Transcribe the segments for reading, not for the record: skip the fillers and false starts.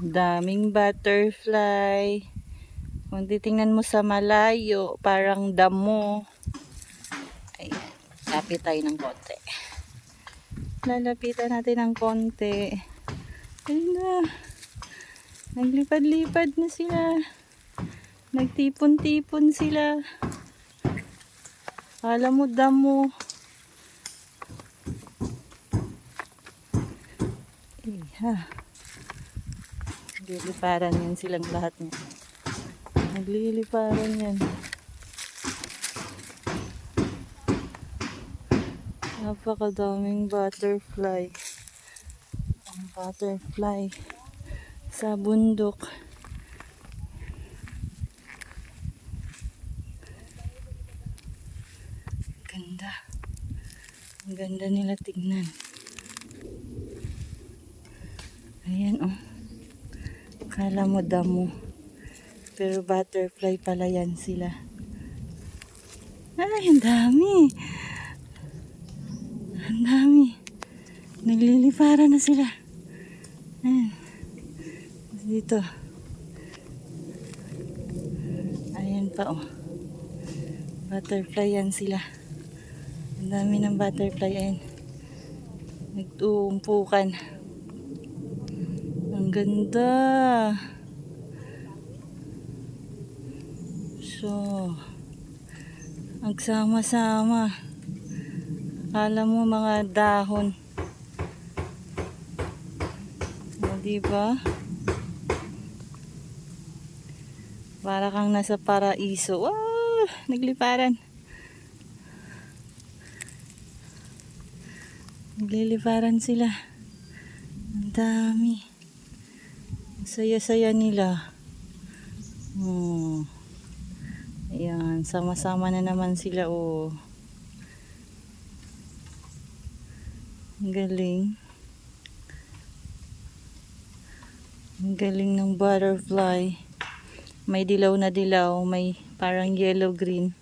Daming butterfly. Kung titingnan mo sa malayo, parang damo. Ay, lapit tayo ng konti. Lalapitan natin ng konti. Ayun na. Naglipad-lipad na sila. Nagtipon-tipon sila. Kala mo damo. Iha. Nagliliparan yan silang lahat niya. Nagliliparan yan. Napakadaming butterfly. Ang butterfly sa bundok. Ganda. Ang ganda nila tignan. Ayan oh. Kala mo damo. Pero butterfly pala yan sila. Ay, ang dami. Ang dami. Nagliliparan na sila. Ayan. Dito. Ayan pa oh. Butterfly yan sila. Ang dami ng butterfly. Ayan. Nagtuumpukan. Ang ganda. So, nagsama-sama. Akala mo mga dahon. O, diba? Para kang nasa paraiso. Wow! Nagliparan. Nagliliparan sila. Ang dami. Saya-saya nila. Oh. Ayan, sama-sama na naman sila oh. Ang galing. Ang galing ng butterfly. May dilaw na dilaw, may parang yellow green.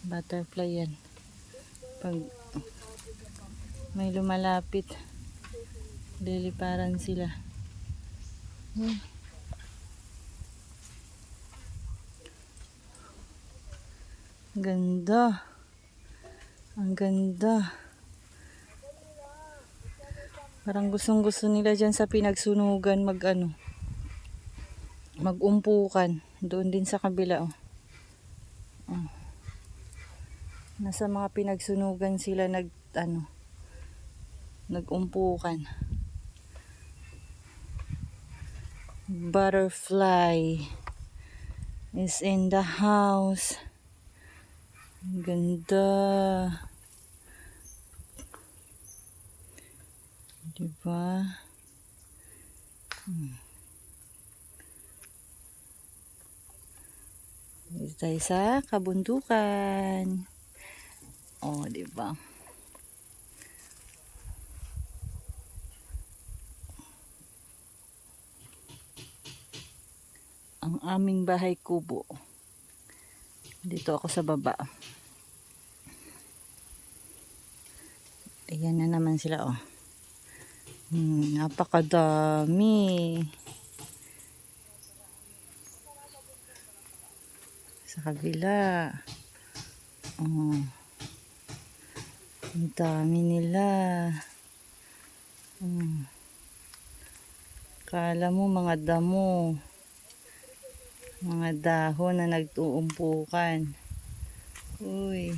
Butterfly yan. Pag may lumalapit, liliparan sila. Ganda. Ang ganda. Parang gustong-gusto nila dyan sa pinagsunugan mag-umpukan. Doon din sa kabila oh. Nasa mga pinagsunugan sila nag-umpukan. Butterfly is in the house. Ganda. Diba? Dito tayo sa kabundukan. Oh, diba? Ang aming bahay kubo. Dito ako sa baba. Ayan na naman sila oh. Napakadami. Sa kabila. Oh. Ang dami nila. Kala mo mga damo. Mga dahon na nagtuumpukan. Uy.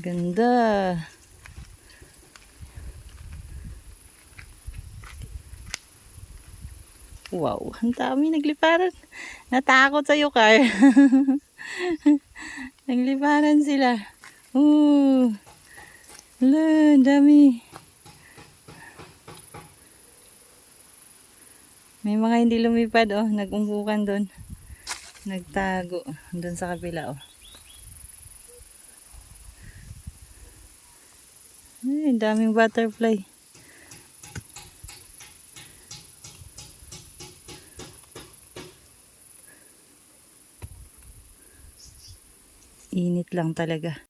Ganda. Wow, ang dami nagliparan. Natakot sa'yo, Car. Nagliparan sila. Hala, ang dami. May mga hindi lumipad, oh. Nag-umpukan doon. Nagtago. Doon sa kabila, oh. Ay, daming butterfly. Init lang talaga.